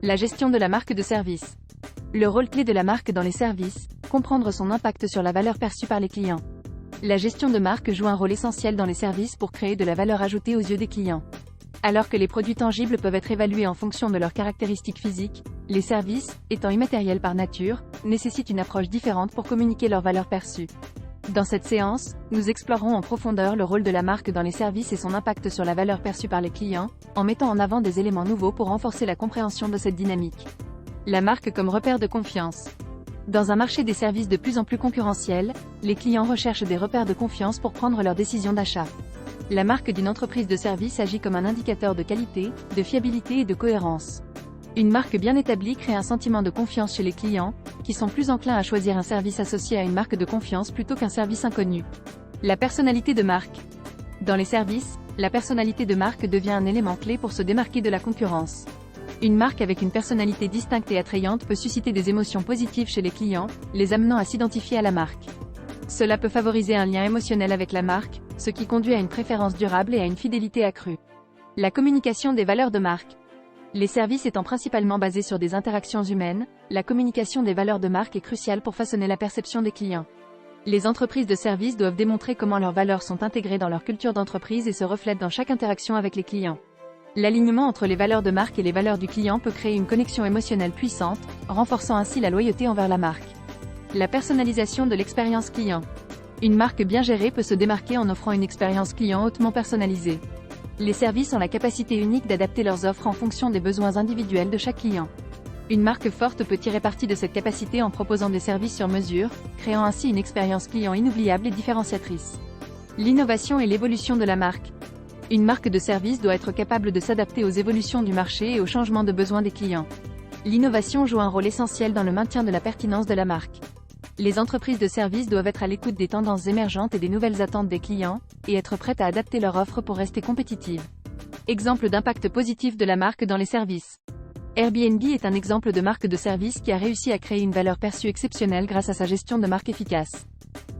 La gestion de la marque de service. Le rôle clé de la marque dans les services, comprendre son impact sur la valeur perçue par les clients. La gestion de marque joue un rôle essentiel dans les services pour créer de la valeur ajoutée aux yeux des clients. Alors que les produits tangibles peuvent être évalués en fonction de leurs caractéristiques physiques, les services, étant immatériels par nature, nécessitent une approche différente pour communiquer leur valeur perçue. Dans cette séance, nous explorerons en profondeur le rôle de la marque dans les services et son impact sur la valeur perçue par les clients, en mettant en avant des éléments nouveaux pour renforcer la compréhension de cette dynamique. La marque comme repère de confiance. Dans un marché des services de plus en plus concurrentiel, les clients recherchent des repères de confiance pour prendre leurs décisions d'achat. La marque d'une entreprise de service agit comme un indicateur de qualité, de fiabilité et de cohérence. Une marque bien établie crée un sentiment de confiance chez les clients, qui sont plus enclins à choisir un service associé à une marque de confiance plutôt qu'un service inconnu. La personnalité de marque. Dans les services, la personnalité de marque devient un élément clé pour se démarquer de la concurrence. Une marque avec une personnalité distincte et attrayante peut susciter des émotions positives chez les clients, les amenant à s'identifier à la marque. Cela peut favoriser un lien émotionnel avec la marque, ce qui conduit à une préférence durable et à une fidélité accrue. La communication des valeurs de marque. Les services étant principalement basés sur des interactions humaines, la communication des valeurs de marque est cruciale pour façonner la perception des clients. Les entreprises de services doivent démontrer comment leurs valeurs sont intégrées dans leur culture d'entreprise et se reflètent dans chaque interaction avec les clients. L'alignement entre les valeurs de marque et les valeurs du client peut créer une connexion émotionnelle puissante, renforçant ainsi la loyauté envers la marque. La personnalisation de l'expérience client. Une marque bien gérée peut se démarquer en offrant une expérience client hautement personnalisée. Les services ont la capacité unique d'adapter leurs offres en fonction des besoins individuels de chaque client. Une marque forte peut tirer parti de cette capacité en proposant des services sur mesure, créant ainsi une expérience client inoubliable et différenciatrice. L'innovation et l'évolution de la marque. Une marque de service doit être capable de s'adapter aux évolutions du marché et aux changements de besoins des clients. L'innovation joue un rôle essentiel dans le maintien de la pertinence de la marque. Les entreprises de services doivent être à l'écoute des tendances émergentes et des nouvelles attentes des clients, et être prêtes à adapter leur offre pour rester compétitives. Exemple d'impact positif de la marque dans les services. Airbnb est un exemple de marque de service qui a réussi à créer une valeur perçue exceptionnelle grâce à sa gestion de marque efficace.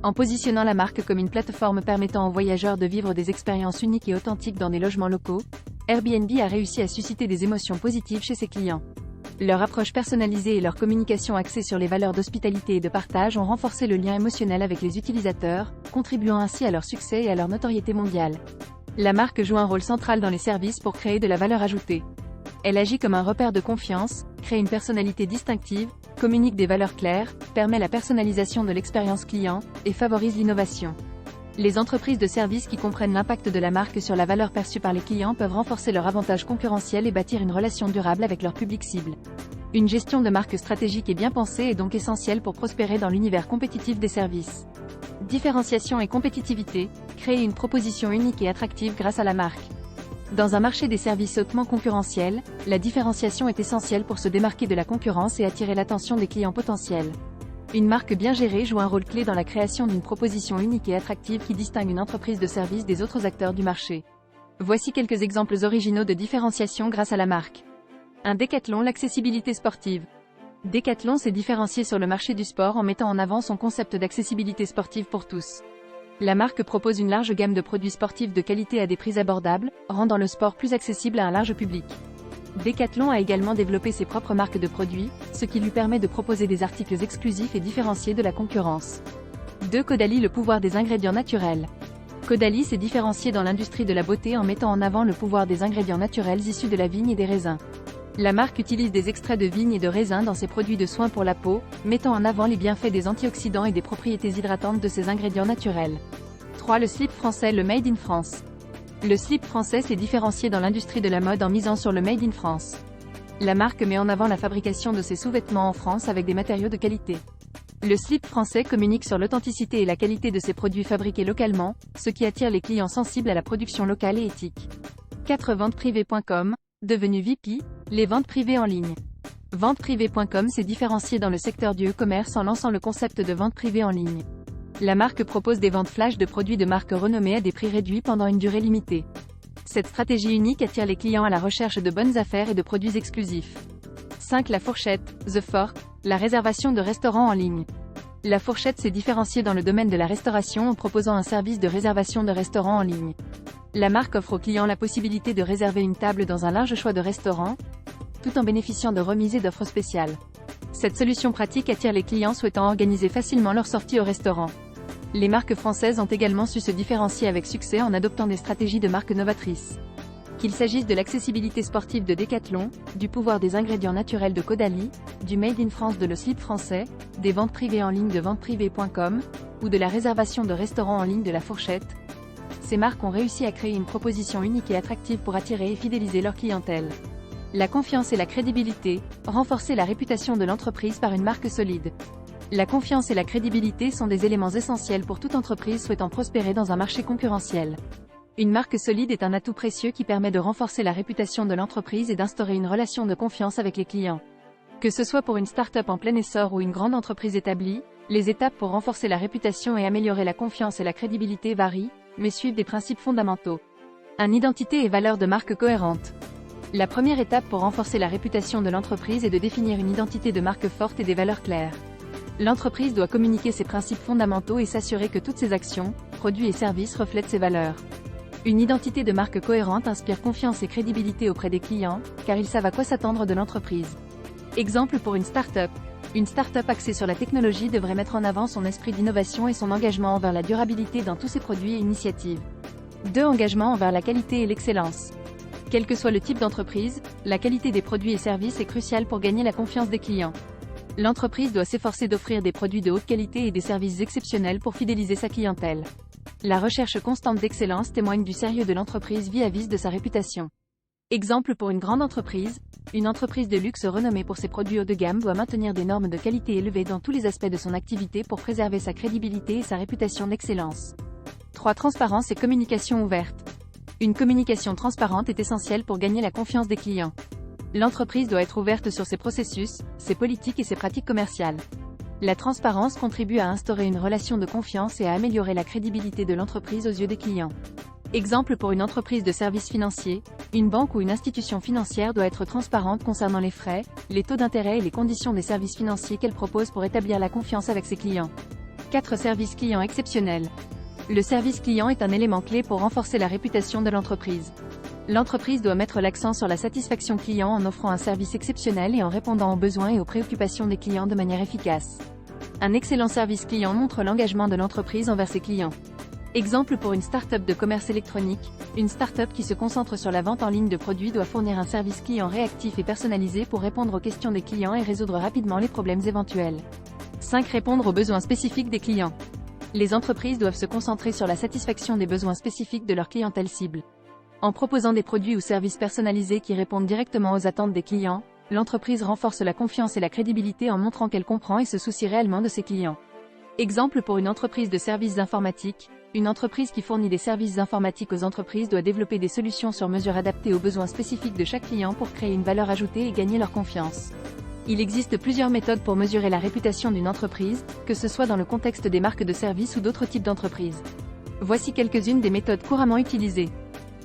En positionnant la marque comme une plateforme permettant aux voyageurs de vivre des expériences uniques et authentiques dans des logements locaux, Airbnb a réussi à susciter des émotions positives chez ses clients. Leur approche personnalisée et leur communication axée sur les valeurs d'hospitalité et de partage ont renforcé le lien émotionnel avec les utilisateurs, contribuant ainsi à leur succès et à leur notoriété mondiale. La marque joue un rôle central dans les services pour créer de la valeur ajoutée. Elle agit comme un repère de confiance, crée une personnalité distinctive, communique des valeurs claires, permet la personnalisation de l'expérience client, et favorise l'innovation. Les entreprises de services qui comprennent l'impact de la marque sur la valeur perçue par les clients peuvent renforcer leur avantage concurrentiel et bâtir une relation durable avec leur public cible. Une gestion de marque stratégique et bien pensée est donc essentielle pour prospérer dans l'univers compétitif des services. Différenciation et compétitivité, créer une proposition unique et attractive grâce à la marque. Dans un marché des services hautement concurrentiel, la différenciation est essentielle pour se démarquer de la concurrence et attirer l'attention des clients potentiels. Une marque bien gérée joue un rôle clé dans la création d'une proposition unique et attractive qui distingue une entreprise de service des autres acteurs du marché. Voici quelques exemples originaux de différenciation grâce à la marque. 1. Decathlon, l'accessibilité sportive. Decathlon s'est différencié sur le marché du sport en mettant en avant son concept d'accessibilité sportive pour tous. La marque propose une large gamme de produits sportifs de qualité à des prix abordables, rendant le sport plus accessible à un large public. Decathlon a également développé ses propres marques de produits, ce qui lui permet de proposer des articles exclusifs et différenciés de la concurrence. 2. Caudalie, le pouvoir des ingrédients naturels. Caudalie s'est différencié dans l'industrie de la beauté en mettant en avant le pouvoir des ingrédients naturels issus de la vigne et des raisins. La marque utilise des extraits de vigne et de raisin dans ses produits de soins pour la peau, mettant en avant les bienfaits des antioxydants et des propriétés hydratantes de ces ingrédients naturels. 3. Le slip français, le Made in France. Le slip français s'est différencié dans l'industrie de la mode en misant sur le Made in France. La marque met en avant la fabrication de ses sous-vêtements en France avec des matériaux de qualité. Le slip français communique sur l'authenticité et la qualité de ses produits fabriqués localement, ce qui attire les clients sensibles à la production locale et éthique. 4. Venteprivée.com, devenu VP, les ventes privées en ligne. Venteprivée.com s'est différencié dans le secteur du e-commerce en lançant le concept de vente privée en ligne. La marque propose des ventes flash de produits de marques renommées à des prix réduits pendant une durée limitée. Cette stratégie unique attire les clients à la recherche de bonnes affaires et de produits exclusifs. 5. La Fourchette, The Fork, la réservation de restaurants en ligne. La Fourchette s'est différenciée dans le domaine de la restauration en proposant un service de réservation de restaurants en ligne. La marque offre aux clients la possibilité de réserver une table dans un large choix de restaurants, tout en bénéficiant de remises et d'offres spéciales. Cette solution pratique attire les clients souhaitant organiser facilement leur sortie au restaurant. Les marques françaises ont également su se différencier avec succès en adoptant des stratégies de marque novatrices. Qu'il s'agisse de l'accessibilité sportive de Decathlon, du pouvoir des ingrédients naturels de Caudalie, du Made in France de Le Slip français, des ventes privées en ligne de venteprivée.com, ou de la réservation de restaurants en ligne de La Fourchette, ces marques ont réussi à créer une proposition unique et attractive pour attirer et fidéliser leur clientèle. La confiance et la crédibilité, renforcer la réputation de l'entreprise par une marque solide. La confiance et la crédibilité sont des éléments essentiels pour toute entreprise souhaitant prospérer dans un marché concurrentiel. Une marque solide est un atout précieux qui permet de renforcer la réputation de l'entreprise et d'instaurer une relation de confiance avec les clients. Que ce soit pour une start-up en plein essor ou une grande entreprise établie, les étapes pour renforcer la réputation et améliorer la confiance et la crédibilité varient, mais suivent des principes fondamentaux. 1. Identité et valeurs de marque cohérentes. La première étape pour renforcer la réputation de l'entreprise est de définir une identité de marque forte et des valeurs claires. L'entreprise doit communiquer ses principes fondamentaux et s'assurer que toutes ses actions, produits et services reflètent ses valeurs. Une identité de marque cohérente inspire confiance et crédibilité auprès des clients, car ils savent à quoi s'attendre de l'entreprise. Exemple pour une start-up. Une start-up axée sur la technologie devrait mettre en avant son esprit d'innovation et son engagement envers la durabilité dans tous ses produits et initiatives. 2. Engagement envers la qualité et l'excellence. Quel que soit le type d'entreprise, la qualité des produits et services est cruciale pour gagner la confiance des clients. L'entreprise doit s'efforcer d'offrir des produits de haute qualité et des services exceptionnels pour fidéliser sa clientèle. La recherche constante d'excellence témoigne du sérieux de l'entreprise vis-à-vis de sa réputation. Exemple pour une grande entreprise, une entreprise de luxe renommée pour ses produits haut de gamme doit maintenir des normes de qualité élevées dans tous les aspects de son activité pour préserver sa crédibilité et sa réputation d'excellence. 3. Transparence et communication ouverte. Une communication transparente est essentielle pour gagner la confiance des clients. L'entreprise doit être ouverte sur ses processus, ses politiques et ses pratiques commerciales. La transparence contribue à instaurer une relation de confiance et à améliorer la crédibilité de l'entreprise aux yeux des clients. Exemple pour une entreprise de services financiers, une banque ou une institution financière doit être transparente concernant les frais, les taux d'intérêt et les conditions des services financiers qu'elle propose pour établir la confiance avec ses clients. 4. Service client exceptionnel. Le service client est un élément clé pour renforcer la réputation de l'entreprise. L'entreprise doit mettre l'accent sur la satisfaction client en offrant un service exceptionnel et en répondant aux besoins et aux préoccupations des clients de manière efficace. Un excellent service client montre l'engagement de l'entreprise envers ses clients. Exemple pour une start-up de commerce électronique, une start-up qui se concentre sur la vente en ligne de produits doit fournir un service client réactif et personnalisé pour répondre aux questions des clients et résoudre rapidement les problèmes éventuels. 5. Répondre aux besoins spécifiques des clients. Les entreprises doivent se concentrer sur la satisfaction des besoins spécifiques de leur clientèle cible. En proposant des produits ou services personnalisés qui répondent directement aux attentes des clients, l'entreprise renforce la confiance et la crédibilité en montrant qu'elle comprend et se soucie réellement de ses clients. Exemple pour une entreprise de services informatiques, une entreprise qui fournit des services informatiques aux entreprises doit développer des solutions sur mesure adaptées aux besoins spécifiques de chaque client pour créer une valeur ajoutée et gagner leur confiance. Il existe plusieurs méthodes pour mesurer la réputation d'une entreprise, que ce soit dans le contexte des marques de services ou d'autres types d'entreprises. Voici quelques-unes des méthodes couramment utilisées.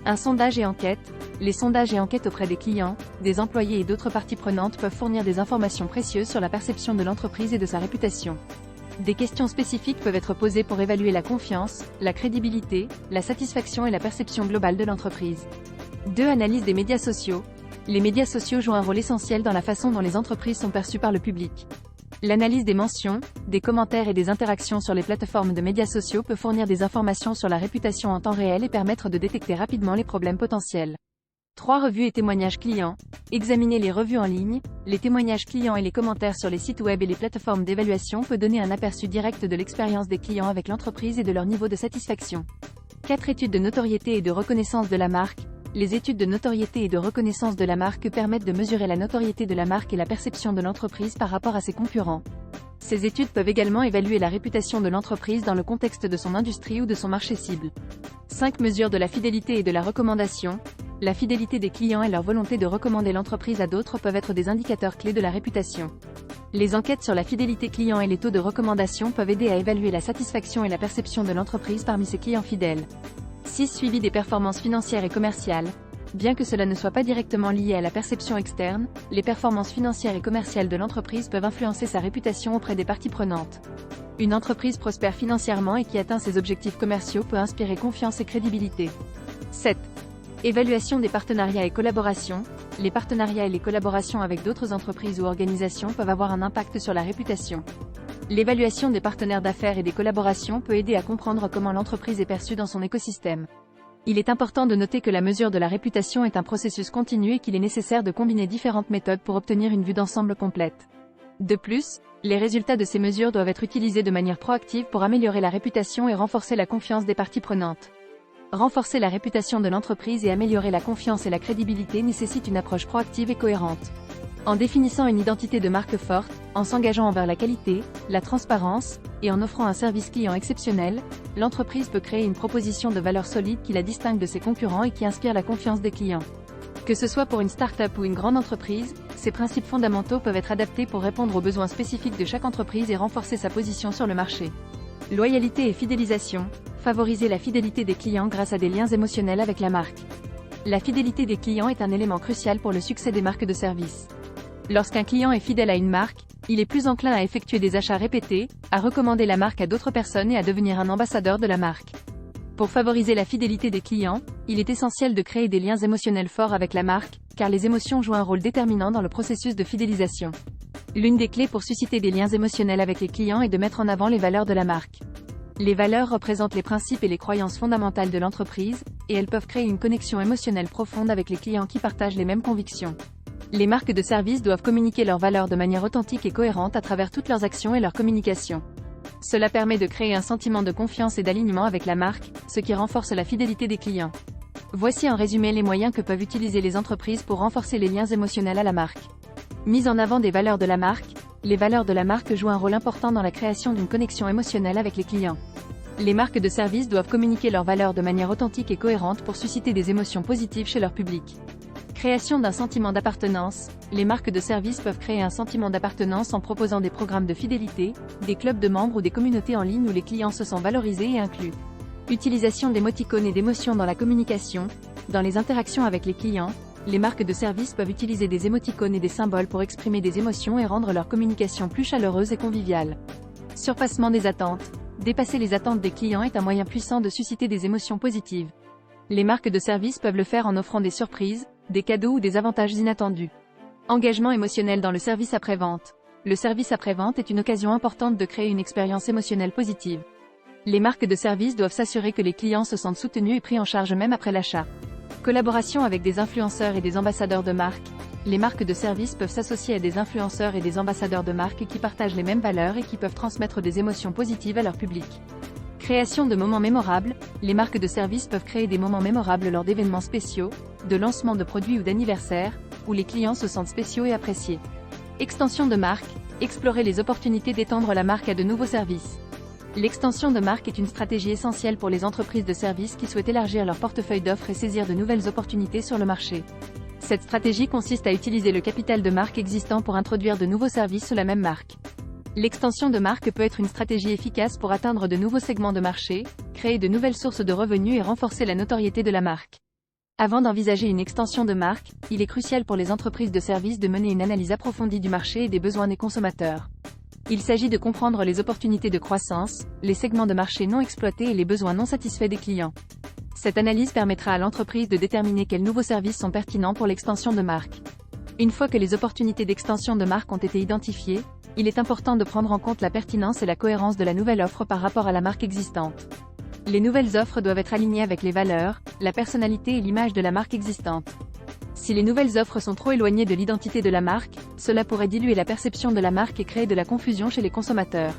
Un sondage et enquête. Les sondages et enquêtes auprès des clients, des employés et d'autres parties prenantes peuvent fournir des informations précieuses sur la perception de l'entreprise et de sa réputation. Des questions spécifiques peuvent être posées pour évaluer la confiance, la crédibilité, la satisfaction et la perception globale de l'entreprise. 2. Analyse des médias sociaux. Les médias sociaux jouent un rôle essentiel dans la façon dont les entreprises sont perçues par le public. L'analyse des mentions, des commentaires et des interactions sur les plateformes de médias sociaux peut fournir des informations sur la réputation en temps réel et permettre de détecter rapidement les problèmes potentiels. 3. Revues et témoignages clients. Examiner les revues en ligne, les témoignages clients et les commentaires sur les sites web et les plateformes d'évaluation peut donner un aperçu direct de l'expérience des clients avec l'entreprise et de leur niveau de satisfaction. 4. Études de notoriété et de reconnaissance de la marque. Les études de notoriété et de reconnaissance de la marque permettent de mesurer la notoriété de la marque et la perception de l'entreprise par rapport à ses concurrents. Ces études peuvent également évaluer la réputation de l'entreprise dans le contexte de son industrie ou de son marché cible. 5. Mesures de la fidélité et de la recommandation. La fidélité des clients et leur volonté de recommander l'entreprise à d'autres peuvent être des indicateurs clés de la réputation. Les enquêtes sur la fidélité client et les taux de recommandation peuvent aider à évaluer la satisfaction et la perception de l'entreprise parmi ses clients fidèles. 6. Suivi des performances financières et commerciales. Bien que cela ne soit pas directement lié à la perception externe, les performances financières et commerciales de l'entreprise peuvent influencer sa réputation auprès des parties prenantes. Une entreprise prospère financièrement et qui atteint ses objectifs commerciaux peut inspirer confiance et crédibilité. 7. Évaluation des partenariats et collaborations. Les partenariats et les collaborations avec d'autres entreprises ou organisations peuvent avoir un impact sur la réputation. L'évaluation des partenaires d'affaires et des collaborations peut aider à comprendre comment l'entreprise est perçue dans son écosystème. Il est important de noter que la mesure de la réputation est un processus continu et qu'il est nécessaire de combiner différentes méthodes pour obtenir une vue d'ensemble complète. De plus, les résultats de ces mesures doivent être utilisés de manière proactive pour améliorer la réputation et renforcer la confiance des parties prenantes. Renforcer la réputation de l'entreprise et améliorer la confiance et la crédibilité nécessite une approche proactive et cohérente. En définissant une identité de marque forte, en s'engageant envers la qualité, la transparence, et en offrant un service client exceptionnel, l'entreprise peut créer une proposition de valeur solide qui la distingue de ses concurrents et qui inspire la confiance des clients. Que ce soit pour une start-up ou une grande entreprise, ces principes fondamentaux peuvent être adaptés pour répondre aux besoins spécifiques de chaque entreprise et renforcer sa position sur le marché. Loyauté et fidélisation. Favoriser la fidélité des clients grâce à des liens émotionnels avec la marque. La fidélité des clients est un élément crucial pour le succès des marques de service. Lorsqu'un client est fidèle à une marque, il est plus enclin à effectuer des achats répétés, à recommander la marque à d'autres personnes et à devenir un ambassadeur de la marque. Pour favoriser la fidélité des clients, il est essentiel de créer des liens émotionnels forts avec la marque, car les émotions jouent un rôle déterminant dans le processus de fidélisation. L'une des clés pour susciter des liens émotionnels avec les clients est de mettre en avant les valeurs de la marque. Les valeurs représentent les principes et les croyances fondamentales de l'entreprise, et elles peuvent créer une connexion émotionnelle profonde avec les clients qui partagent les mêmes convictions. Les marques de services doivent communiquer leurs valeurs de manière authentique et cohérente à travers toutes leurs actions et leur communication. Cela permet de créer un sentiment de confiance et d'alignement avec la marque, ce qui renforce la fidélité des clients. Voici en résumé les moyens que peuvent utiliser les entreprises pour renforcer les liens émotionnels à la marque. Mise en avant des valeurs de la marque. Les valeurs de la marque jouent un rôle important dans la création d'une connexion émotionnelle avec les clients. Les marques de services doivent communiquer leurs valeurs de manière authentique et cohérente pour susciter des émotions positives chez leur public. Création d'un sentiment d'appartenance. Les marques de services peuvent créer un sentiment d'appartenance en proposant des programmes de fidélité, des clubs de membres ou des communautés en ligne où les clients se sentent valorisés et inclus. Utilisation d'émoticônes et d'émotions dans la communication. Dans les interactions avec les clients, les marques de services peuvent utiliser des émoticônes et des symboles pour exprimer des émotions et rendre leur communication plus chaleureuse et conviviale. Surpassement des attentes. Dépasser les attentes des clients est un moyen puissant de susciter des émotions positives. Les marques de services peuvent le faire en offrant des surprises, des cadeaux ou des avantages inattendus. Engagement émotionnel dans le service après-vente. Le service après-vente est une occasion importante de créer une expérience émotionnelle positive. Les marques de services doivent s'assurer que les clients se sentent soutenus et pris en charge même après l'achat. Collaboration avec des influenceurs et des ambassadeurs de marque. Les marques de services peuvent s'associer à des influenceurs et des ambassadeurs de marque qui partagent les mêmes valeurs et qui peuvent transmettre des émotions positives à leur public. Création de moments mémorables. Les marques de services peuvent créer des moments mémorables lors d'événements spéciaux, de lancements de produits ou d'anniversaires, où les clients se sentent spéciaux et appréciés. Extension de marque. Explorer les opportunités d'étendre la marque à de nouveaux services. L'extension de marque est une stratégie essentielle pour les entreprises de services qui souhaitent élargir leur portefeuille d'offres et saisir de nouvelles opportunités sur le marché. Cette stratégie consiste à utiliser le capital de marque existant pour introduire de nouveaux services sous la même marque. L'extension de marque peut être une stratégie efficace pour atteindre de nouveaux segments de marché, créer de nouvelles sources de revenus et renforcer la notoriété de la marque. Avant d'envisager une extension de marque, il est crucial pour les entreprises de services de mener une analyse approfondie du marché et des besoins des consommateurs. Il s'agit de comprendre les opportunités de croissance, les segments de marché non exploités et les besoins non satisfaits des clients. Cette analyse permettra à l'entreprise de déterminer quels nouveaux services sont pertinents pour l'extension de marque. Une fois que les opportunités d'extension de marque ont été identifiées, il est important de prendre en compte la pertinence et la cohérence de la nouvelle offre par rapport à la marque existante. Les nouvelles offres doivent être alignées avec les valeurs, la personnalité et l'image de la marque existante. Si les nouvelles offres sont trop éloignées de l'identité de la marque, cela pourrait diluer la perception de la marque et créer de la confusion chez les consommateurs.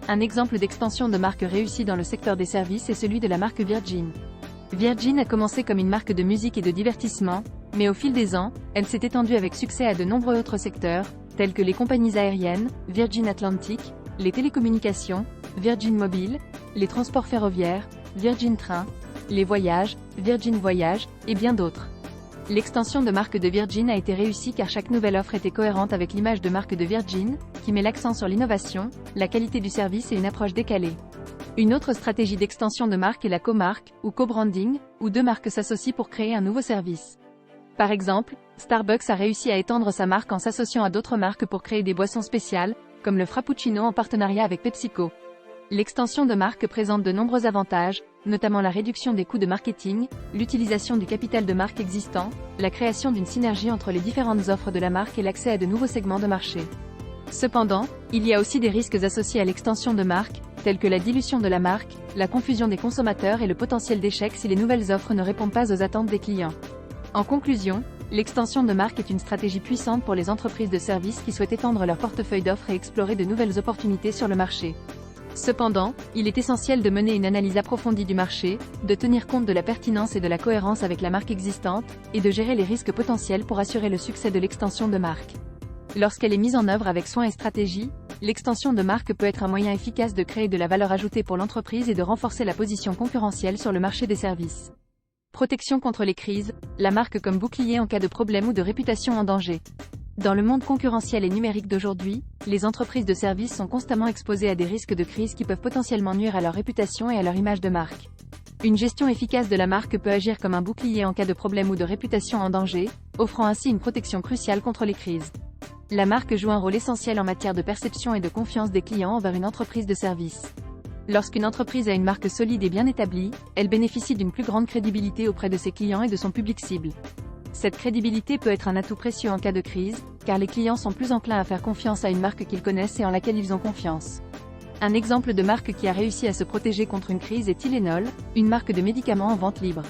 Un exemple d'extension de marque réussie dans le secteur des services est celui de la marque Virgin. Virgin a commencé comme une marque de musique et de divertissement, mais au fil des ans, elle s'est étendue avec succès à de nombreux autres secteurs, tels que les compagnies aériennes, Virgin Atlantic, les télécommunications, Virgin Mobile, les transports ferroviaires, Virgin Train, les voyages, Virgin Voyage, et bien d'autres. L'extension de marque de Virgin a été réussie car chaque nouvelle offre était cohérente avec l'image de marque de Virgin, qui met l'accent sur l'innovation, la qualité du service et une approche décalée. Une autre stratégie d'extension de marque est la comarque, ou co-branding, où deux marques s'associent pour créer un nouveau service. Par exemple, Starbucks a réussi à étendre sa marque en s'associant à d'autres marques pour créer des boissons spéciales, comme le Frappuccino en partenariat avec PepsiCo. L'extension de marque présente de nombreux avantages, notamment la réduction des coûts de marketing, l'utilisation du capital de marque existant, la création d'une synergie entre les différentes offres de la marque et l'accès à de nouveaux segments de marché. Cependant, il y a aussi des risques associés à l'extension de marque, tels que la dilution de la marque, la confusion des consommateurs et le potentiel d'échec si les nouvelles offres ne répondent pas aux attentes des clients. En conclusion, l'extension de marque est une stratégie puissante pour les entreprises de services qui souhaitent étendre leur portefeuille d'offres et explorer de nouvelles opportunités sur le marché. Cependant, il est essentiel de mener une analyse approfondie du marché, de tenir compte de la pertinence et de la cohérence avec la marque existante, et de gérer les risques potentiels pour assurer le succès de l'extension de marque. Lorsqu'elle est mise en œuvre avec soin et stratégie, l'extension de marque peut être un moyen efficace de créer de la valeur ajoutée pour l'entreprise et de renforcer la position concurrentielle sur le marché des services. Protection contre les crises, la marque comme bouclier en cas de problème ou de réputation en danger. Dans le monde concurrentiel et numérique d'aujourd'hui, les entreprises de services sont constamment exposées à des risques de crise qui peuvent potentiellement nuire à leur réputation et à leur image de marque. Une gestion efficace de la marque peut agir comme un bouclier en cas de problème ou de réputation en danger, offrant ainsi une protection cruciale contre les crises. La marque joue un rôle essentiel en matière de perception et de confiance des clients envers une entreprise de service. Lorsqu'une entreprise a une marque solide et bien établie, elle bénéficie d'une plus grande crédibilité auprès de ses clients et de son public cible. Cette crédibilité peut être un atout précieux en cas de crise, car les clients sont plus enclins à faire confiance à une marque qu'ils connaissent et en laquelle ils ont confiance. Un exemple de marque qui a réussi à se protéger contre une crise est Tylenol, une marque de médicaments en vente libre.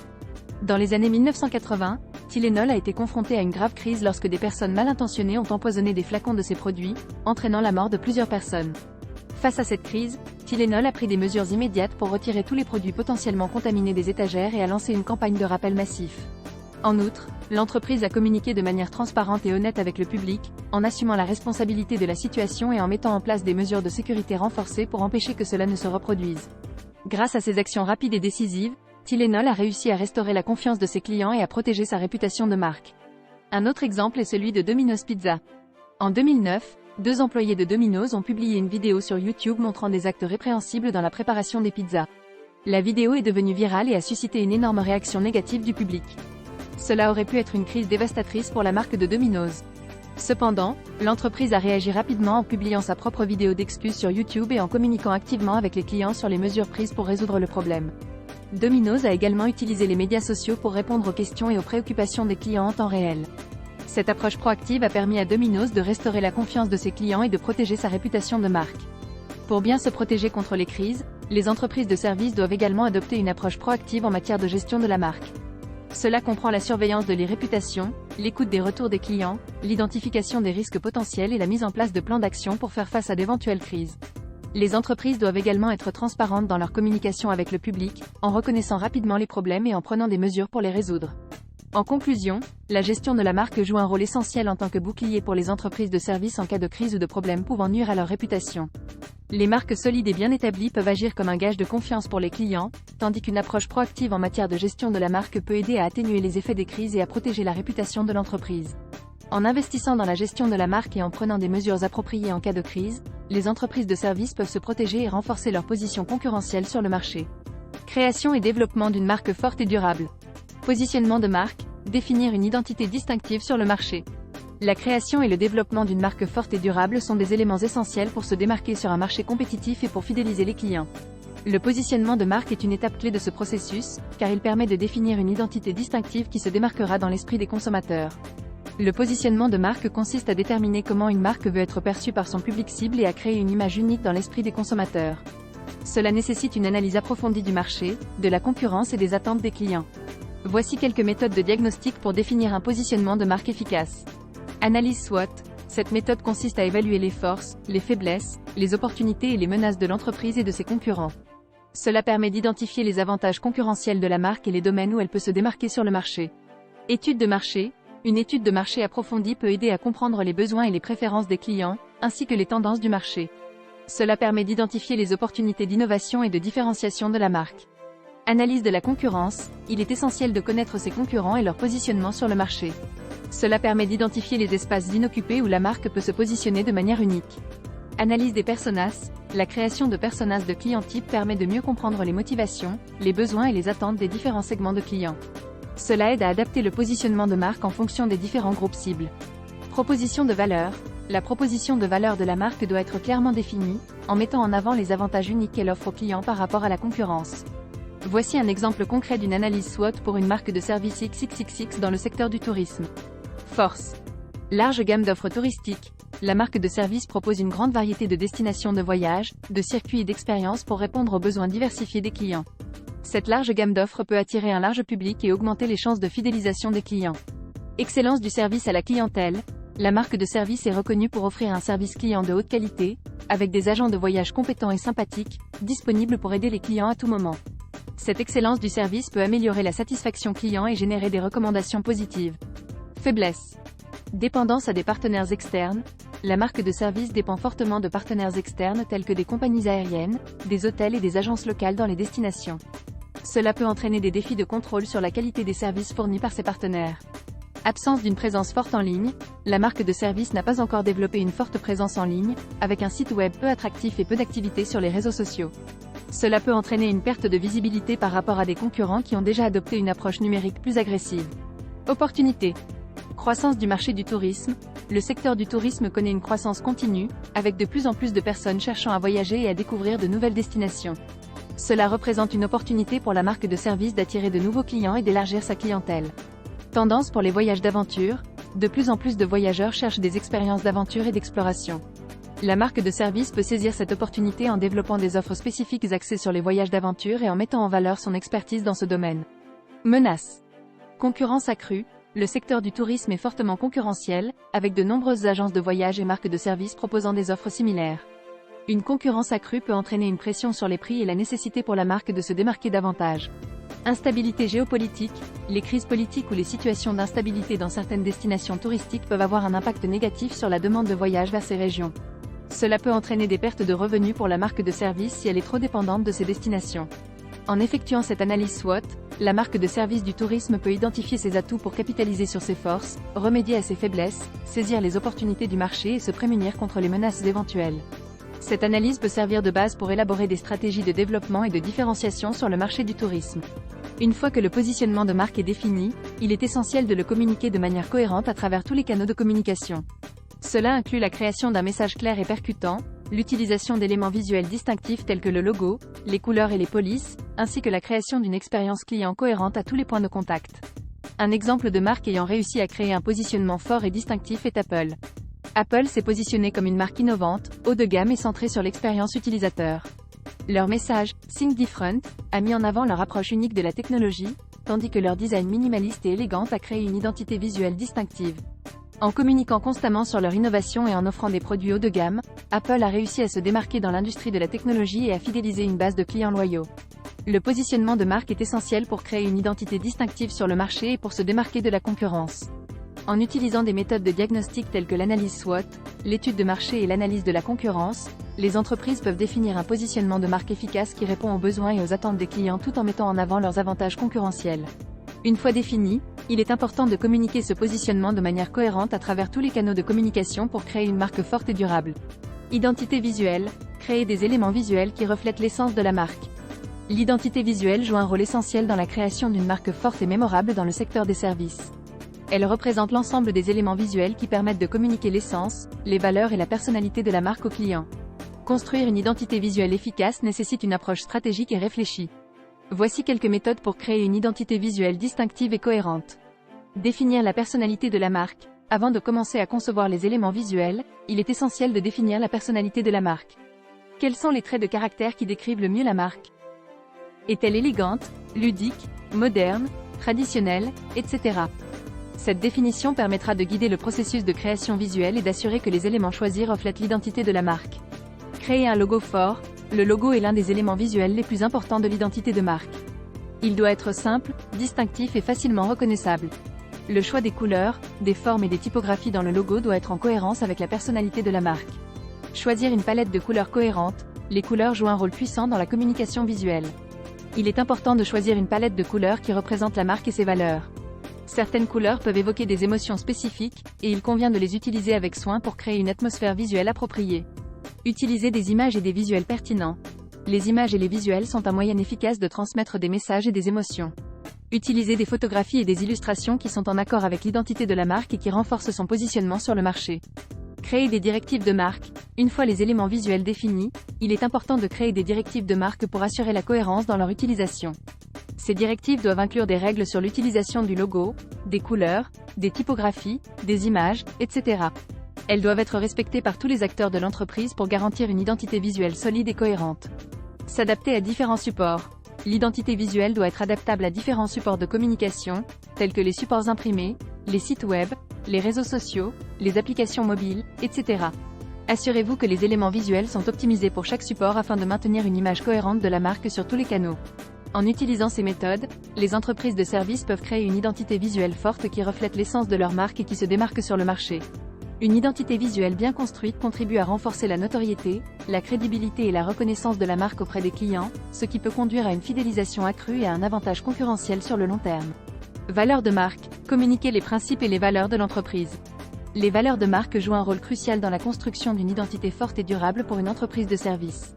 Dans les années 1980, Tylenol a été confronté à une grave crise lorsque des personnes mal intentionnées ont empoisonné des flacons de ses produits, entraînant la mort de plusieurs personnes. Face à cette crise, Tylenol a pris des mesures immédiates pour retirer tous les produits potentiellement contaminés des étagères et a lancé une campagne de rappel massif. En outre, l'entreprise a communiqué de manière transparente et honnête avec le public, en assumant la responsabilité de la situation et en mettant en place des mesures de sécurité renforcées pour empêcher que cela ne se reproduise. Grâce à ces actions rapides et décisives, Tylenol a réussi à restaurer la confiance de ses clients et à protéger sa réputation de marque. Un autre exemple est celui de Domino's Pizza. En 2009, 2 employés de Domino's ont publié une vidéo sur YouTube montrant des actes répréhensibles dans la préparation des pizzas. La vidéo est devenue virale et a suscité une énorme réaction négative du public. Cela aurait pu être une crise dévastatrice pour la marque de Domino's. Cependant, l'entreprise a réagi rapidement en publiant sa propre vidéo d'excuses sur YouTube et en communiquant activement avec les clients sur les mesures prises pour résoudre le problème. Domino's a également utilisé les médias sociaux pour répondre aux questions et aux préoccupations des clients en temps réel. Cette approche proactive a permis à Domino's de restaurer la confiance de ses clients et de protéger sa réputation de marque. Pour bien se protéger contre les crises, les entreprises de services doivent également adopter une approche proactive en matière de gestion de la marque. Cela comprend la surveillance de les réputations, l'écoute des retours des clients, l'identification des risques potentiels et la mise en place de plans d'action pour faire face à d'éventuelles crises. Les entreprises doivent également être transparentes dans leur communication avec le public, en reconnaissant rapidement les problèmes et en prenant des mesures pour les résoudre. En conclusion, la gestion de la marque joue un rôle essentiel en tant que bouclier pour les entreprises de services en cas de crise ou de problème pouvant nuire à leur réputation. Les marques solides et bien établies peuvent agir comme un gage de confiance pour les clients, tandis qu'une approche proactive en matière de gestion de la marque peut aider à atténuer les effets des crises et à protéger la réputation de l'entreprise. En investissant dans la gestion de la marque et en prenant des mesures appropriées en cas de crise, les entreprises de services peuvent se protéger et renforcer leur position concurrentielle sur le marché. Création et développement d'une marque forte et durable. Positionnement de marque, définir une identité distinctive sur le marché. La création et le développement d'une marque forte et durable sont des éléments essentiels pour se démarquer sur un marché compétitif et pour fidéliser les clients. Le positionnement de marque est une étape clé de ce processus, car il permet de définir une identité distinctive qui se démarquera dans l'esprit des consommateurs. Le positionnement de marque consiste à déterminer comment une marque veut être perçue par son public cible et à créer une image unique dans l'esprit des consommateurs. Cela nécessite une analyse approfondie du marché, de la concurrence et des attentes des clients. Voici quelques méthodes de diagnostic pour définir un positionnement de marque efficace. Analyse SWOT. Cette méthode consiste à évaluer les forces, les faiblesses, les opportunités et les menaces de l'entreprise et de ses concurrents. Cela permet d'identifier les avantages concurrentiels de la marque et les domaines où elle peut se démarquer sur le marché. Étude de marché. Une étude de marché approfondie peut aider à comprendre les besoins et les préférences des clients, ainsi que les tendances du marché. Cela permet d'identifier les opportunités d'innovation et de différenciation de la marque. Analyse de la concurrence. Il est essentiel de connaître ses concurrents et leur positionnement sur le marché. Cela permet d'identifier les espaces inoccupés où la marque peut se positionner de manière unique. Analyse des personas. La création de personas de clients type permet de mieux comprendre les motivations, les besoins et les attentes des différents segments de clients. Cela aide à adapter le positionnement de marque en fonction des différents groupes cibles. Proposition de valeur. La proposition de valeur de la marque doit être clairement définie, en mettant en avant les avantages uniques qu'elle offre aux clients par rapport à la concurrence. Voici un exemple concret d'une analyse SWOT pour une marque de service XXXX dans le secteur du tourisme. Force. Large gamme d'offres touristiques. La marque de service propose une grande variété de destinations de voyage, de circuits et d'expériences pour répondre aux besoins diversifiés des clients. Cette large gamme d'offres peut attirer un large public et augmenter les chances de fidélisation des clients. Excellence du service à la clientèle. La marque de service est reconnue pour offrir un service client de haute qualité, avec des agents de voyage compétents et sympathiques, disponibles pour aider les clients à tout moment. Cette excellence du service peut améliorer la satisfaction client et générer des recommandations positives. Faiblesse. Dépendance à des partenaires externes. La marque de service dépend fortement de partenaires externes tels que des compagnies aériennes, des hôtels et des agences locales dans les destinations. Cela peut entraîner des défis de contrôle sur la qualité des services fournis par ces partenaires. Absence d'une présence forte en ligne. La marque de service n'a pas encore développé une forte présence en ligne, avec un site web peu attractif et peu d'activité sur les réseaux sociaux. Cela peut entraîner une perte de visibilité par rapport à des concurrents qui ont déjà adopté une approche numérique plus agressive. Opportunité. Croissance du marché du tourisme. Le secteur du tourisme connaît une croissance continue, avec de plus en plus de personnes cherchant à voyager et à découvrir de nouvelles destinations. Cela représente une opportunité pour la marque de service d'attirer de nouveaux clients et d'élargir sa clientèle. Tendance pour les voyages d'aventure. De plus en plus de voyageurs cherchent des expériences d'aventure et d'exploration. La marque de service peut saisir cette opportunité en développant des offres spécifiques axées sur les voyages d'aventure et en mettant en valeur son expertise dans ce domaine. Menace. Concurrence accrue. Le secteur du tourisme est fortement concurrentiel, avec de nombreuses agences de voyage et marques de services proposant des offres similaires. Une concurrence accrue peut entraîner une pression sur les prix et la nécessité pour la marque de se démarquer davantage. Instabilité géopolitique. Les crises politiques ou les situations d'instabilité dans certaines destinations touristiques peuvent avoir un impact négatif sur la demande de voyage vers ces régions. Cela peut entraîner des pertes de revenus pour la marque de service si elle est trop dépendante de ces destinations. En effectuant cette analyse SWOT, la marque de service du tourisme peut identifier ses atouts pour capitaliser sur ses forces, remédier à ses faiblesses, saisir les opportunités du marché et se prémunir contre les menaces éventuelles. Cette analyse peut servir de base pour élaborer des stratégies de développement et de différenciation sur le marché du tourisme. Une fois que le positionnement de marque est défini, il est essentiel de le communiquer de manière cohérente à travers tous les canaux de communication. Cela inclut la création d'un message clair et percutant, l'utilisation d'éléments visuels distinctifs tels que le logo, les couleurs et les polices, ainsi que la création d'une expérience client cohérente à tous les points de contact. Un exemple de marque ayant réussi à créer un positionnement fort et distinctif est Apple. Apple s'est positionné comme une marque innovante, haut de gamme et centrée sur l'expérience utilisateur. Leur message, Think Different, a mis en avant leur approche unique de la technologie, tandis que leur design minimaliste et élégant a créé une identité visuelle distinctive. En communiquant constamment sur leur innovation et en offrant des produits haut de gamme, Apple a réussi à se démarquer dans l'industrie de la technologie et à fidéliser une base de clients loyaux. Le positionnement de marque est essentiel pour créer une identité distinctive sur le marché et pour se démarquer de la concurrence. En utilisant des méthodes de diagnostic telles que l'analyse SWOT, l'étude de marché et l'analyse de la concurrence, les entreprises peuvent définir un positionnement de marque efficace qui répond aux besoins et aux attentes des clients tout en mettant en avant leurs avantages concurrentiels. Une fois défini, il est important de communiquer ce positionnement de manière cohérente à travers tous les canaux de communication pour créer une marque forte et durable. Identité visuelle, créer des éléments visuels qui reflètent l'essence de la marque. L'identité visuelle joue un rôle essentiel dans la création d'une marque forte et mémorable dans le secteur des services. Elle représente l'ensemble des éléments visuels qui permettent de communiquer l'essence, les valeurs et la personnalité de la marque au client. Construire une identité visuelle efficace nécessite une approche stratégique et réfléchie. Voici quelques méthodes pour créer une identité visuelle distinctive et cohérente. Définir la personnalité de la marque. Avant de commencer à concevoir les éléments visuels, il est essentiel de définir la personnalité de la marque. Quels sont les traits de caractère qui décrivent le mieux la marque? Est-elle élégante, ludique, moderne, traditionnelle, etc. Cette définition permettra de guider le processus de création visuelle et d'assurer que les éléments choisis reflètent l'identité de la marque. Créer un logo fort. Le logo est l'un des éléments visuels les plus importants de l'identité de marque. Il doit être simple, distinctif et facilement reconnaissable. Le choix des couleurs, des formes et des typographies dans le logo doit être en cohérence avec la personnalité de la marque. Choisir une palette de couleurs cohérente. Les couleurs jouent un rôle puissant dans la communication visuelle. Il est important de choisir une palette de couleurs qui représente la marque et ses valeurs. Certaines couleurs peuvent évoquer des émotions spécifiques, et il convient de les utiliser avec soin pour créer une atmosphère visuelle appropriée. Utilisez des images et des visuels pertinents. Les images et les visuels sont un moyen efficace de transmettre des messages et des émotions. Utilisez des photographies et des illustrations qui sont en accord avec l'identité de la marque et qui renforcent son positionnement sur le marché. Créer des directives de marque. Une fois les éléments visuels définis, il est important de créer des directives de marque pour assurer la cohérence dans leur utilisation. Ces directives doivent inclure des règles sur l'utilisation du logo, des couleurs, des typographies, des images, etc. Elles doivent être respectées par tous les acteurs de l'entreprise pour garantir une identité visuelle solide et cohérente. S'adapter à différents supports. L'identité visuelle doit être adaptable à différents supports de communication, tels que les supports imprimés, les sites web, les réseaux sociaux, les applications mobiles, etc. Assurez-vous que les éléments visuels sont optimisés pour chaque support afin de maintenir une image cohérente de la marque sur tous les canaux. En utilisant ces méthodes, les entreprises de services peuvent créer une identité visuelle forte qui reflète l'essence de leur marque et qui se démarque sur le marché. Une identité visuelle bien construite contribue à renforcer la notoriété, la crédibilité et la reconnaissance de la marque auprès des clients, ce qui peut conduire à une fidélisation accrue et à un avantage concurrentiel sur le long terme. Valeurs de marque. Communiquer les principes et les valeurs de l'entreprise. Les valeurs de marque jouent un rôle crucial dans la construction d'une identité forte et durable pour une entreprise de service.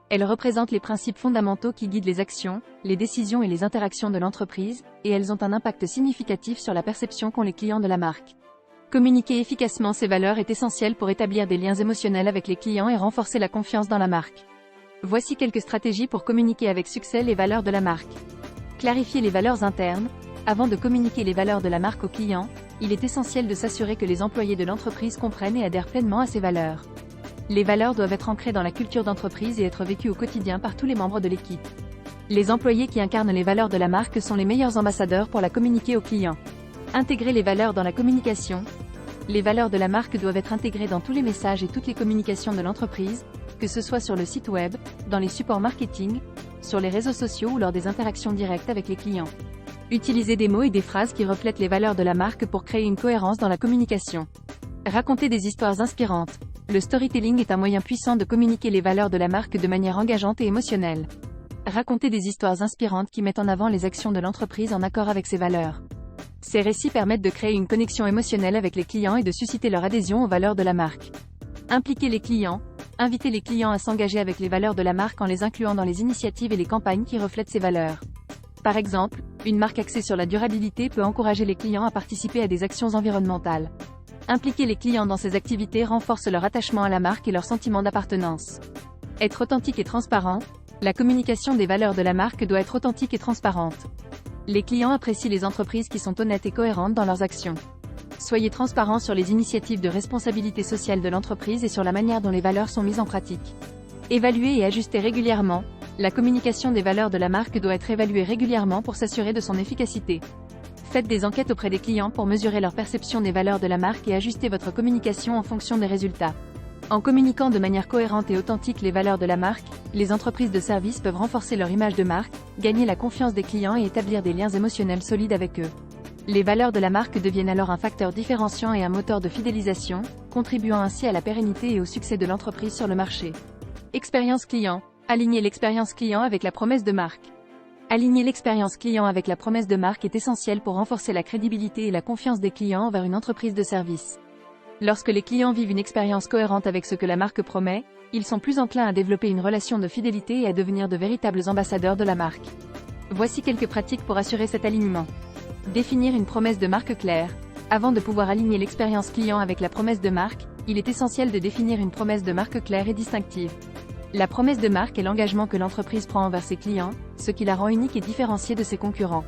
Elles représentent les principes fondamentaux qui guident les actions, les décisions et les interactions de l'entreprise, et elles ont un impact significatif sur la perception qu'ont les clients de la marque. Communiquer efficacement ces valeurs est essentiel pour établir des liens émotionnels avec les clients et renforcer la confiance dans la marque. Voici quelques stratégies pour communiquer avec succès les valeurs de la marque. Clarifier les valeurs internes. Avant de communiquer les valeurs de la marque aux clients, il est essentiel de s'assurer que les employés de l'entreprise comprennent et adhèrent pleinement à ces valeurs. Les valeurs doivent être ancrées dans la culture d'entreprise et être vécues au quotidien par tous les membres de l'équipe. Les employés qui incarnent les valeurs de la marque sont les meilleurs ambassadeurs pour la communiquer aux clients. Intégrer les valeurs dans la communication. Les valeurs de la marque doivent être intégrées dans tous les messages et toutes les communications de l'entreprise, que ce soit sur le site web, dans les supports marketing, sur les réseaux sociaux ou lors des interactions directes avec les clients. Utilisez des mots et des phrases qui reflètent les valeurs de la marque pour créer une cohérence dans la communication. Raconter des histoires inspirantes. Le storytelling est un moyen puissant de communiquer les valeurs de la marque de manière engageante et émotionnelle. Raconter des histoires inspirantes qui mettent en avant les actions de l'entreprise en accord avec ses valeurs. Ces récits permettent de créer une connexion émotionnelle avec les clients et de susciter leur adhésion aux valeurs de la marque. Impliquer les clients. Inviter les clients à s'engager avec les valeurs de la marque en les incluant dans les initiatives et les campagnes qui reflètent ces valeurs. Par exemple, une marque axée sur la durabilité peut encourager les clients à participer à des actions environnementales. Impliquer les clients dans ces activités renforce leur attachement à la marque et leur sentiment d'appartenance. Être authentique et transparent. La communication des valeurs de la marque doit être authentique et transparente. Les clients apprécient les entreprises qui sont honnêtes et cohérentes dans leurs actions. Soyez transparent sur les initiatives de responsabilité sociale de l'entreprise et sur la manière dont les valeurs sont mises en pratique. Évaluer et ajuster régulièrement. La communication des valeurs de la marque doit être évaluée régulièrement pour s'assurer de son efficacité. Faites des enquêtes auprès des clients pour mesurer leur perception des valeurs de la marque et ajustez votre communication en fonction des résultats. En communiquant de manière cohérente et authentique les valeurs de la marque, les entreprises de services peuvent renforcer leur image de marque, gagner la confiance des clients et établir des liens émotionnels solides avec eux. Les valeurs de la marque deviennent alors un facteur différenciant et un moteur de fidélisation, contribuant ainsi à la pérennité et au succès de l'entreprise sur le marché. Expérience client. Aligner l'expérience client avec la promesse de marque. Aligner l'expérience client avec la promesse de marque est essentiel pour renforcer la crédibilité et la confiance des clients envers une entreprise de service. Lorsque les clients vivent une expérience cohérente avec ce que la marque promet, ils sont plus enclins à développer une relation de fidélité et à devenir de véritables ambassadeurs de la marque. Voici quelques pratiques pour assurer cet alignement. Définir une promesse de marque claire. Avant de pouvoir aligner l'expérience client avec la promesse de marque, il est essentiel de définir une promesse de marque claire et distinctive. La promesse de marque est l'engagement que l'entreprise prend envers ses clients, ce qui la rend unique et différenciée de ses concurrents.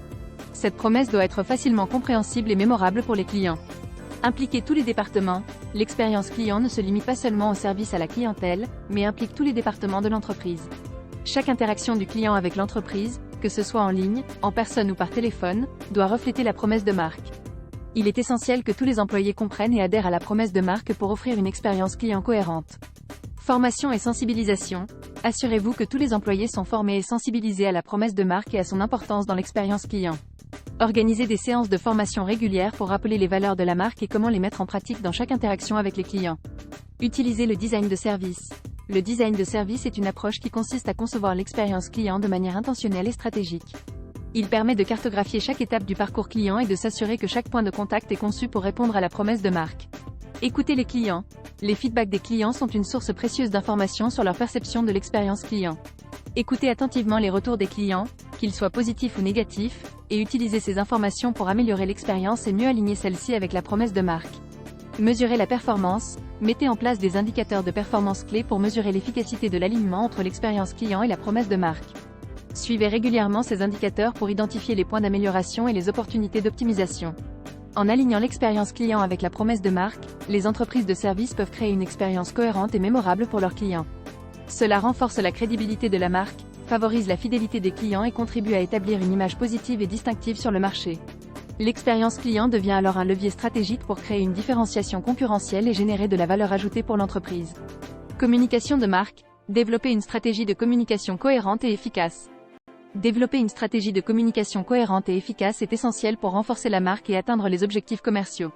Cette promesse doit être facilement compréhensible et mémorable pour les clients. Impliquer tous les départements. L'expérience client ne se limite pas seulement au service à la clientèle, mais implique tous les départements de l'entreprise. Chaque interaction du client avec l'entreprise, que ce soit en ligne, en personne ou par téléphone, doit refléter la promesse de marque. Il est essentiel que tous les employés comprennent et adhèrent à la promesse de marque pour offrir une expérience client cohérente. Formation et sensibilisation. Assurez-vous que tous les employés sont formés et sensibilisés à la promesse de marque et à son importance dans l'expérience client. Organisez des séances de formation régulières pour rappeler les valeurs de la marque et comment les mettre en pratique dans chaque interaction avec les clients. Utilisez le design de service. Le design de service est une approche qui consiste à concevoir l'expérience client de manière intentionnelle et stratégique. Il permet de cartographier chaque étape du parcours client et de s'assurer que chaque point de contact est conçu pour répondre à la promesse de marque. Écoutez les clients. Les feedbacks des clients sont une source précieuse d'informations sur leur perception de l'expérience client. Écoutez attentivement les retours des clients, qu'ils soient positifs ou négatifs, et utilisez ces informations pour améliorer l'expérience et mieux aligner celle-ci avec la promesse de marque. Mesurez la performance. Mettez en place des indicateurs de performance clés pour mesurer l'efficacité de l'alignement entre l'expérience client et la promesse de marque. Suivez régulièrement ces indicateurs pour identifier les points d'amélioration et les opportunités d'optimisation. En alignant l'expérience client avec la promesse de marque, les entreprises de services peuvent créer une expérience cohérente et mémorable pour leurs clients. Cela renforce la crédibilité de la marque, favorise la fidélité des clients et contribue à établir une image positive et distinctive sur le marché. L'expérience client devient alors un levier stratégique pour créer une différenciation concurrentielle et générer de la valeur ajoutée pour l'entreprise. Communication de marque. Développer une stratégie de communication cohérente et efficace. Développer une stratégie de communication cohérente et efficace est essentiel pour renforcer la marque et atteindre les objectifs commerciaux.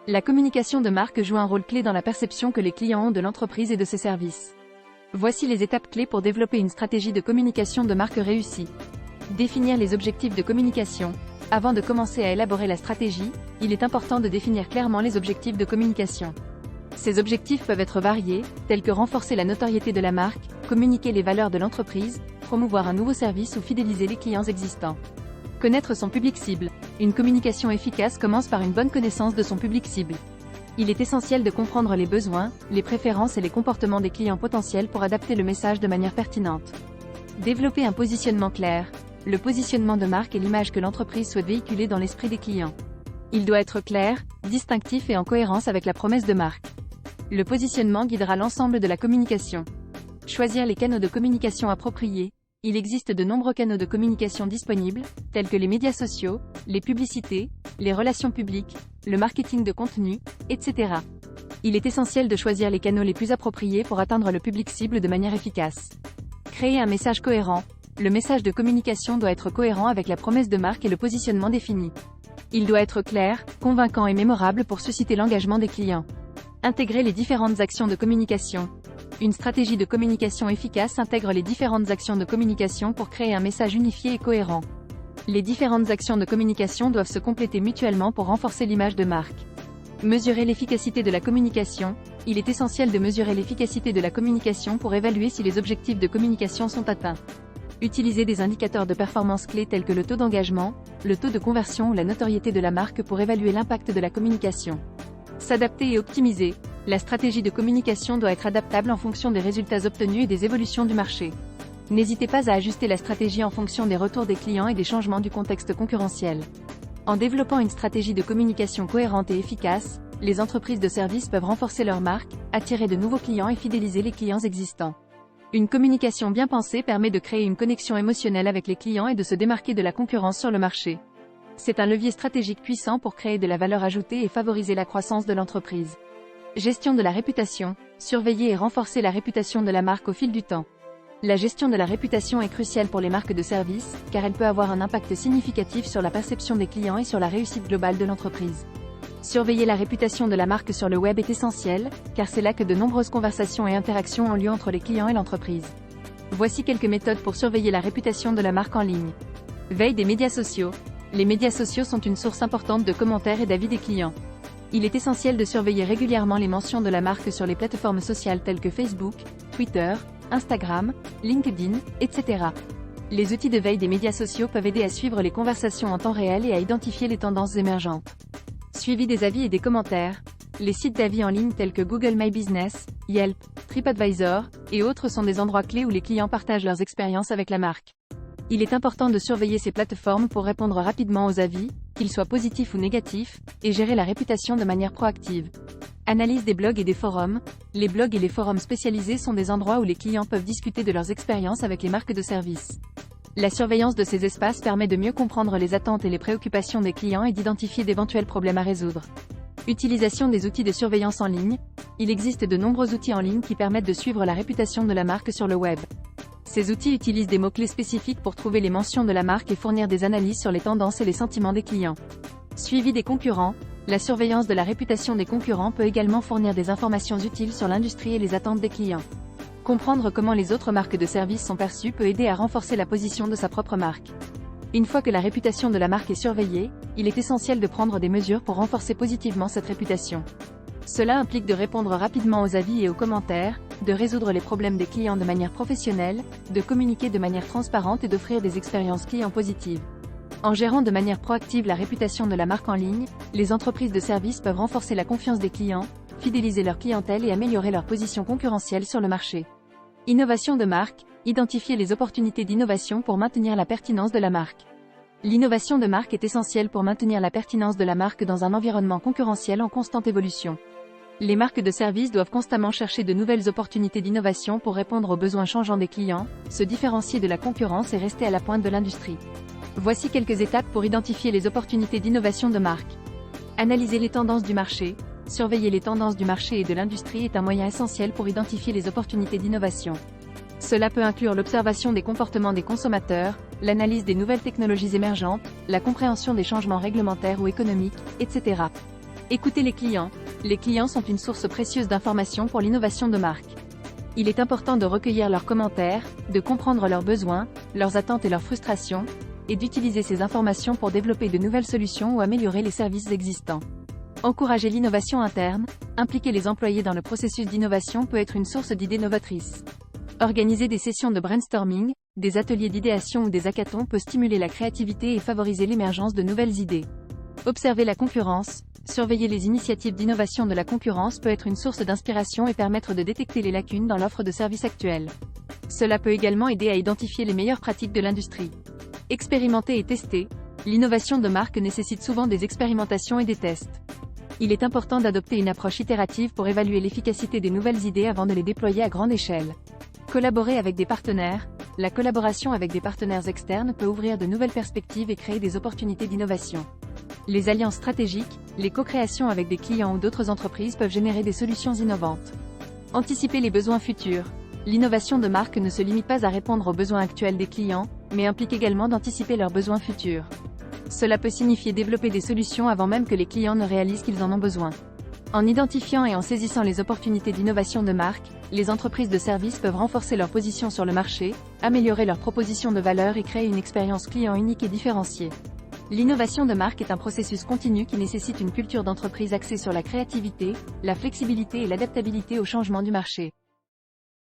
La communication de marque joue un rôle clé dans la perception que les clients ont de l'entreprise et de ses services. Voici les étapes clés pour développer une stratégie de communication de marque réussie. Définir les objectifs de communication. Avant de commencer à élaborer la stratégie, il est important de définir clairement les objectifs de communication. Ces objectifs peuvent être variés, tels que renforcer la notoriété de la marque, communiquer les valeurs de l'entreprise, promouvoir un nouveau service ou fidéliser les clients existants. Connaître son public cible. Une communication efficace commence par une bonne connaissance de son public cible. Il est essentiel de comprendre les besoins, les préférences et les comportements des clients potentiels pour adapter le message de manière pertinente. Développer un positionnement clair. Le positionnement de marque est l'image que l'entreprise souhaite véhiculer dans l'esprit des clients. Il doit être clair, distinctif et en cohérence avec la promesse de marque. Le positionnement guidera l'ensemble de la communication. Choisir les canaux de communication appropriés. Il existe de nombreux canaux de communication disponibles, tels que les médias sociaux, les publicités, les relations publiques, le marketing de contenu, etc. Il est essentiel de choisir les canaux les plus appropriés pour atteindre le public cible de manière efficace. Créer un message cohérent. Le message de communication doit être cohérent avec la promesse de marque et le positionnement défini. Il doit être clair, convaincant et mémorable pour susciter l'engagement des clients. Intégrer les différentes actions de communication. Une stratégie de communication efficace intègre les différentes actions de communication pour créer un message unifié et cohérent. Les différentes actions de communication doivent se compléter mutuellement pour renforcer l'image de marque. Mesurer l'efficacité de la communication. Il est essentiel de mesurer l'efficacité de la communication pour évaluer si les objectifs de communication sont atteints. Utilisez des indicateurs de performance clés tels que le taux d'engagement, le taux de conversion ou la notoriété de la marque pour évaluer l'impact de la communication. S'adapter et optimiser. La stratégie de communication doit être adaptable en fonction des résultats obtenus et des évolutions du marché. N'hésitez pas à ajuster la stratégie en fonction des retours des clients et des changements du contexte concurrentiel. En développant une stratégie de communication cohérente et efficace, les entreprises de services peuvent renforcer leur marque, attirer de nouveaux clients et fidéliser les clients existants. Une communication bien pensée permet de créer une connexion émotionnelle avec les clients et de se démarquer de la concurrence sur le marché. C'est un levier stratégique puissant pour créer de la valeur ajoutée et favoriser la croissance de l'entreprise. Gestion de la réputation. Surveiller et renforcer la réputation de la marque au fil du temps. La gestion de la réputation est cruciale pour les marques de services, car elle peut avoir un impact significatif sur la perception des clients et sur la réussite globale de l'entreprise. Surveiller la réputation de la marque sur le web est essentiel, car c'est là que de nombreuses conversations et interactions ont lieu entre les clients et l'entreprise. Voici quelques méthodes pour surveiller la réputation de la marque en ligne. Veille des médias sociaux. Les médias sociaux sont une source importante de commentaires et d'avis des clients. Il est essentiel de surveiller régulièrement les mentions de la marque sur les plateformes sociales telles que Facebook, Twitter, Instagram, LinkedIn, etc. Les outils de veille des médias sociaux peuvent aider à suivre les conversations en temps réel et à identifier les tendances émergentes. Suivi des avis et des commentaires. Les sites d'avis en ligne tels que Google My Business, Yelp, TripAdvisor, et autres sont des endroits clés où les clients partagent leurs expériences avec la marque. Il est important de surveiller ces plateformes pour répondre rapidement aux avis, qu'ils soient positifs ou négatifs, et gérer la réputation de manière proactive. Analyse des blogs et des forums. Les blogs et les forums spécialisés sont des endroits où les clients peuvent discuter de leurs expériences avec les marques de services. La surveillance de ces espaces permet de mieux comprendre les attentes et les préoccupations des clients et d'identifier d'éventuels problèmes à résoudre. Utilisation des outils de surveillance en ligne. Il existe de nombreux outils en ligne qui permettent de suivre la réputation de la marque sur le web. Ces outils utilisent des mots-clés spécifiques pour trouver les mentions de la marque et fournir des analyses sur les tendances et les sentiments des clients. Suivi des concurrents. La surveillance de la réputation des concurrents peut également fournir des informations utiles sur l'industrie et les attentes des clients. Comprendre comment les autres marques de services sont perçues peut aider à renforcer la position de sa propre marque. Une fois que la réputation de la marque est surveillée, il est essentiel de prendre des mesures pour renforcer positivement cette réputation. Cela implique de répondre rapidement aux avis et aux commentaires, de résoudre les problèmes des clients de manière professionnelle, de communiquer de manière transparente et d'offrir des expériences clients positives. En gérant de manière proactive la réputation de la marque en ligne, les entreprises de services peuvent renforcer la confiance des clients, fidéliser leur clientèle et améliorer leur position concurrentielle sur le marché. Innovation de marque, identifier les opportunités d'innovation pour maintenir la pertinence de la marque. L'innovation de marque est essentielle pour maintenir la pertinence de la marque dans un environnement concurrentiel en constante évolution. Les marques de services doivent constamment chercher de nouvelles opportunités d'innovation pour répondre aux besoins changeants des clients, se différencier de la concurrence et rester à la pointe de l'industrie. Voici quelques étapes pour identifier les opportunités d'innovation de marque. Analyser les tendances du marché. Surveiller les tendances du marché et de l'industrie est un moyen essentiel pour identifier les opportunités d'innovation. Cela peut inclure l'observation des comportements des consommateurs, l'analyse des nouvelles technologies émergentes, la compréhension des changements réglementaires ou économiques, etc. Écoutez les clients. Les clients sont une source précieuse d'informations pour l'innovation de marque. Il est important de recueillir leurs commentaires, de comprendre leurs besoins, leurs attentes et leurs frustrations, et d'utiliser ces informations pour développer de nouvelles solutions ou améliorer les services existants. Encourager l'innovation interne, impliquer les employés dans le processus d'innovation peut être une source d'idées novatrices. Organiser des sessions de brainstorming, des ateliers d'idéation ou des hackathons peut stimuler la créativité et favoriser l'émergence de nouvelles idées. Observer la concurrence, surveiller les initiatives d'innovation de la concurrence peut être une source d'inspiration et permettre de détecter les lacunes dans l'offre de services actuelle. Cela peut également aider à identifier les meilleures pratiques de l'industrie. Expérimenter et tester. L'innovation de marque nécessite souvent des expérimentations et des tests. Il est important d'adopter une approche itérative pour évaluer l'efficacité des nouvelles idées avant de les déployer à grande échelle. Collaborer avec des partenaires. La collaboration avec des partenaires externes peut ouvrir de nouvelles perspectives et créer des opportunités d'innovation. Les alliances stratégiques, les co-créations avec des clients ou d'autres entreprises peuvent générer des solutions innovantes. Anticiper les besoins futurs. L'innovation de marque ne se limite pas à répondre aux besoins actuels des clients, mais implique également d'anticiper leurs besoins futurs. Cela peut signifier développer des solutions avant même que les clients ne réalisent qu'ils en ont besoin. En identifiant et en saisissant les opportunités d'innovation de marque, les entreprises de services peuvent renforcer leur position sur le marché, améliorer leur proposition de valeur et créer une expérience client unique et différenciée. L'innovation de marque est un processus continu qui nécessite une culture d'entreprise axée sur la créativité, la flexibilité et l'adaptabilité aux changements du marché.